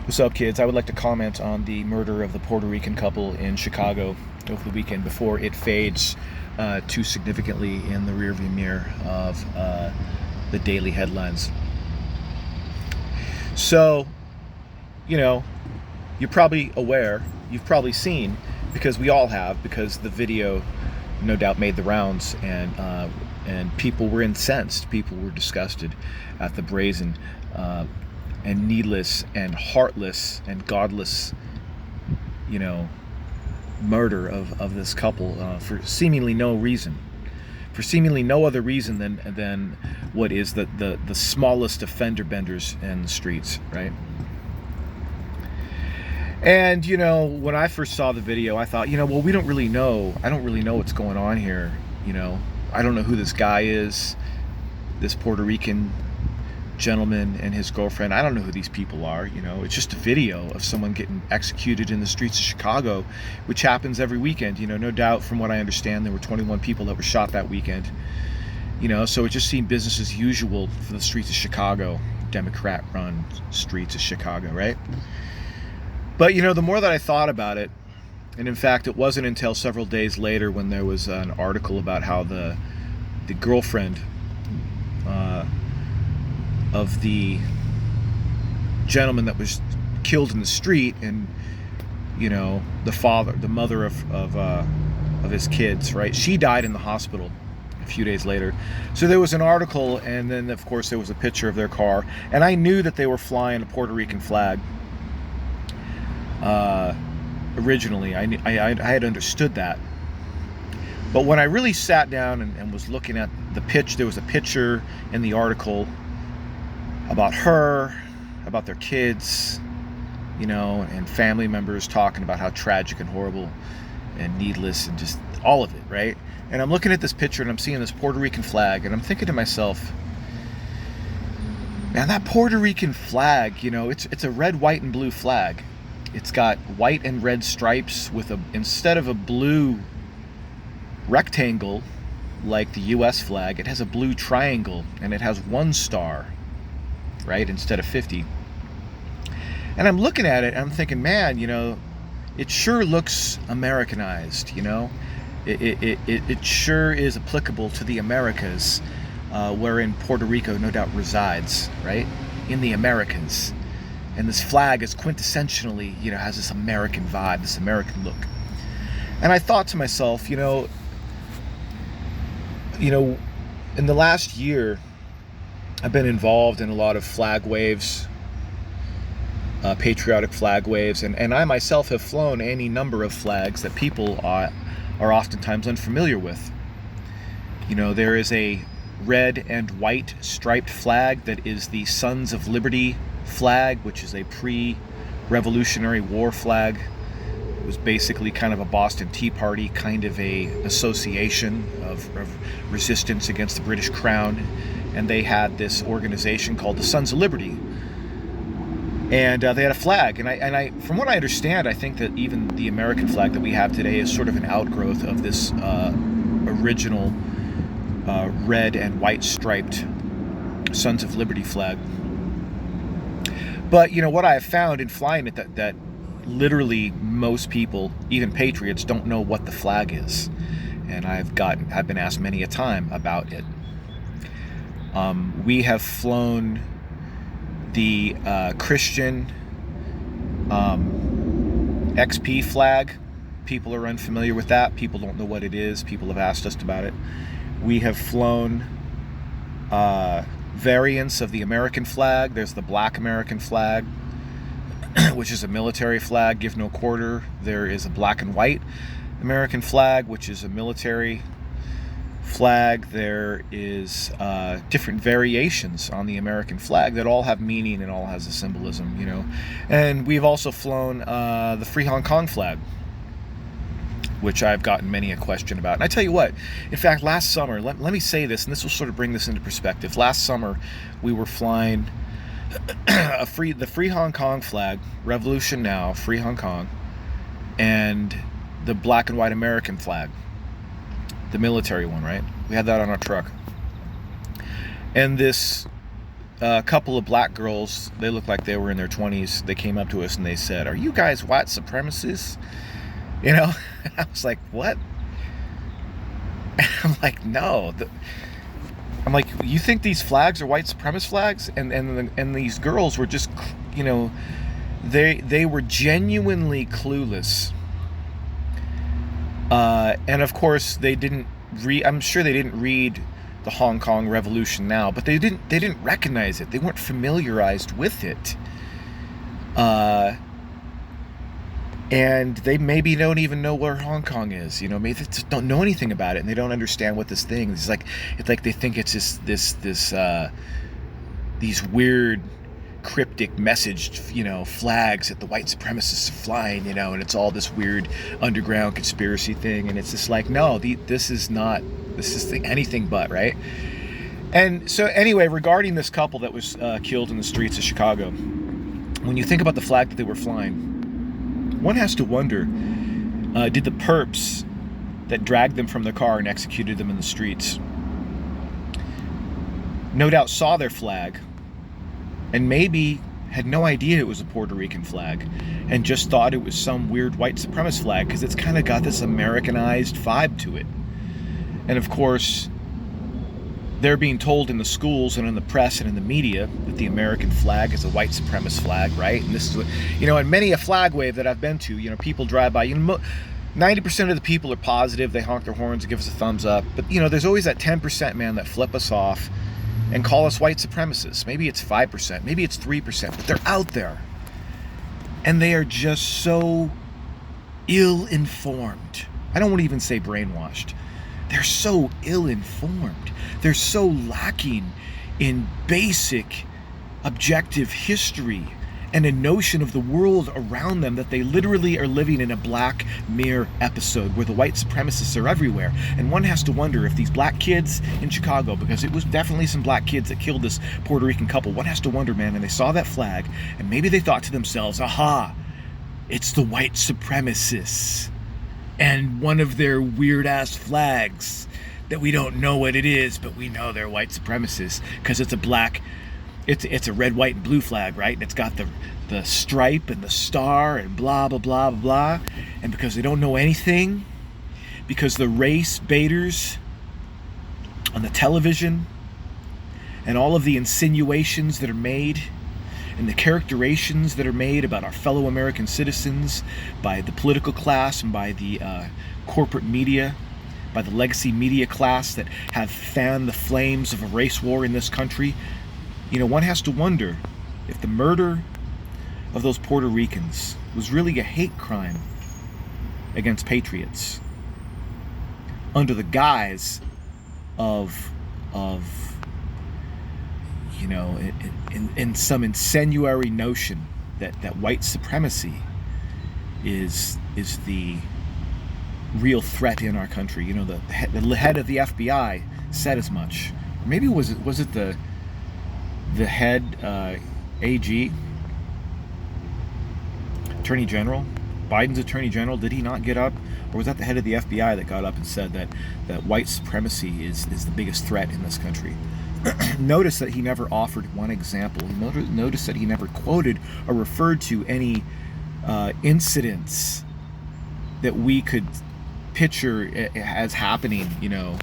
What's up, kids? I would like to comment on the murder of the Puerto Rican couple in Chicago over the weekend before it fades too significantly in the rearview mirror of the daily headlines. So, you know, you're probably aware, you've probably seen, because we all have, because the video no doubt made the rounds, and people were incensed, people were disgusted at the brazen and needless and heartless and godless, murder of this couple for seemingly no reason, for seemingly no other reason than what is the smallest offender benders in the streets, right? And when I first saw the video, I thought, well, we don't really know. I don't really know what's going on here. I don't know who this guy is, this Puerto Rican gentleman and his girlfriend. I don't know who these people are. It's just a video of someone getting executed in the streets of Chicago, which happens every weekend. No doubt, from what I understand, there were 21 people that were shot that weekend. So it just seemed business as usual for the streets of Chicago, Democrat-run streets of Chicago, right? But the more that I thought about it, and in fact, it wasn't until several days later when there was an article about how the girlfriend of the gentleman that was killed in the street, and the mother of his kids, right? She died in the hospital a few days later. So there was an article, and then of course there was a picture of their car, and I knew that they were flying a Puerto Rican flag. Originally, I had understood that, but when I really sat down and was looking at the pitch, there was a picture in the article about her, about their kids, and family members talking about how tragic and horrible and needless and just all of it, right? And I'm looking at this picture and I'm seeing this Puerto Rican flag, and I'm thinking to myself, man, that Puerto Rican flag, it's a red, white, and blue flag. It's got white and red stripes with instead of a blue rectangle like the US flag, it has a blue triangle, and it has one star, right, instead of 50. And I'm looking at it and I'm thinking, man, it sure looks Americanized, it sure is applicable to the Americas, wherein Puerto Rico no doubt resides, right, in the Americas. And this flag is quintessentially, has this American vibe, this American look. And I thought to myself, in the last year, I've been involved in a lot of flag waves, patriotic flag waves, and I myself have flown any number of flags that people are oftentimes unfamiliar with. There is a red and white striped flag that is the Sons of Liberty flag, which is a pre-Revolutionary War flag. It was basically kind of a Boston Tea Party kind of a association of resistance against the British Crown, and they had this organization called the Sons of Liberty, and they had a flag, and I from what I understand, I think that even the American flag that we have today is sort of an outgrowth of this original red and white striped Sons of Liberty flag. But what I have found in flying it, that literally most people, even patriots, don't know what the flag is, and I've been asked many a time about it. We have flown the Christian XP flag. People are unfamiliar with that. People don't know what it is. People have asked us about it. We have flown variants of the American flag. There's the black American flag, which is a military flag, give no quarter. There is a black and white American flag, which is a military flag. There is different variations on the American flag that all have meaning and all has a symbolism, And we've also flown the Free Hong Kong flag, which I've gotten many a question about. And I tell you what, in fact, last summer, let me say this, and this will sort of bring this into perspective. Last summer, we were flying the Free Hong Kong flag, Revolution Now, Free Hong Kong, and the black and white American flag, the military one, right? We had that on our truck. And this a couple of black girls, they looked like they were in their 20s. They came up to us and they said, "Are you guys white supremacists?" You know, I was like, "What?" And I'm like, "No." I'm like, "You think these flags are white supremacist flags?" And these girls were just, you know, they were genuinely clueless. And of course, they didn't read. I'm sure they didn't read the Hong Kong Revolution now, but they didn't recognize it. They weren't familiarized with it. And they maybe don't even know where Hong Kong is. You know, maybe they just don't know anything about it, and they don't understand what this thing is. It's like they think it's just these weird cryptic messaged, you know, flags that the white supremacists are flying, you know, and it's all this weird underground conspiracy thing. And it's just like, no, this is anything but, right? And so anyway, regarding this couple that was killed in the streets of Chicago, when you think about the flag that they were flying, one has to wonder, did the perps that dragged them from their car and executed them in the streets no doubt saw their flag and maybe had no idea it was a Puerto Rican flag and just thought it was some weird white supremacist flag because it's kind of got this Americanized vibe to it. And of course, they're being told in the schools and in the press and in the media that the American flag is a white supremacist flag, right? And this is what, you know, in many a flag wave that I've been to, you know, people drive by, you know, 90% of the people are positive, they honk their horns and give us a thumbs up. But, you know, there's always that 10%, man, that flip us off and call us white supremacists. Maybe it's 5%, maybe it's 3%, but they're out there. And they are just so ill-informed. I don't want to even say brainwashed. They're so ill-informed. They're so lacking in basic objective history and a notion of the world around them that they literally are living in a Black Mirror episode where the white supremacists are everywhere. And one has to wonder if these black kids in Chicago, because it was definitely some black kids that killed this Puerto Rican couple, one has to wonder, man, and they saw that flag and maybe they thought to themselves, aha, it's the white supremacists and one of their weird ass flags that we don't know what it is, but we know they're white supremacists because it's a black, it's a red, white, and blue flag, right? And it's got the stripe and the star and blah, blah, blah, blah, blah. And because they don't know anything, because the race baiters on the television and all of the insinuations that are made and the characterizations that are made about our fellow American citizens by the political class and by the corporate media, by the legacy media class that have fanned the flames of a race war in this country, you know, one has to wonder if the murder of those Puerto Ricans was really a hate crime against patriots under the guise of you know, in some insinuatory notion that white supremacy is the real threat in our country. You know, the head of the FBI said as much. Or maybe was it the head AG, Attorney General, Biden's Attorney General? Did he not get up, or was that the head of the FBI that got up and said that white supremacy is the biggest threat in this country? Notice that he never offered one example. Notice that he never quoted or referred to any incidents that we could picture as happening, you know,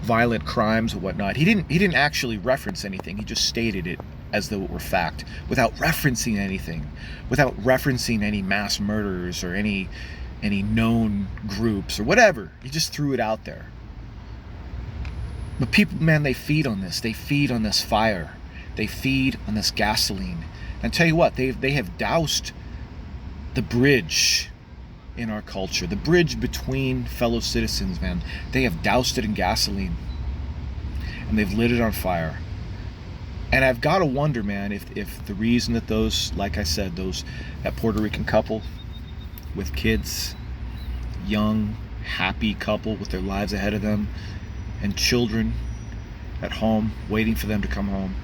violent crimes or whatnot. He didn't actually reference anything. He just stated it as though it were fact, without referencing anything, without referencing any mass murderers or any known groups or whatever. He just threw it out there. But people, man, they feed on this. They feed on this fire. They feed on this gasoline. And tell you what, they have doused the bridge in our culture, the bridge between fellow citizens, man. They have doused it in gasoline, and they've lit it on fire. And I've got to wonder, man, if the reason that those, like I said, that Puerto Rican couple with kids, young, happy couple with their lives ahead of them, and children at home waiting for them to come home.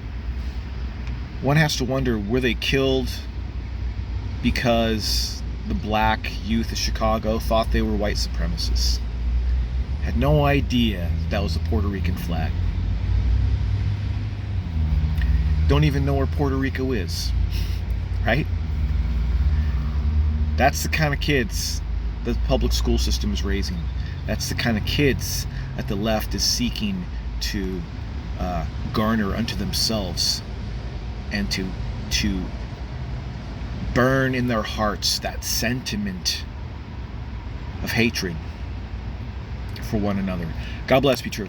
One has to wonder, were they killed because the black youth of Chicago thought they were white supremacists? Had no idea that was a Puerto Rican flag. don't even know where Puerto Rico is, right? That's the kind of kids the public school system is raising. That's the kind of kids that the left is seeking to garner unto themselves, and to burn in their hearts that sentiment of hatred for one another. God bless. Be true.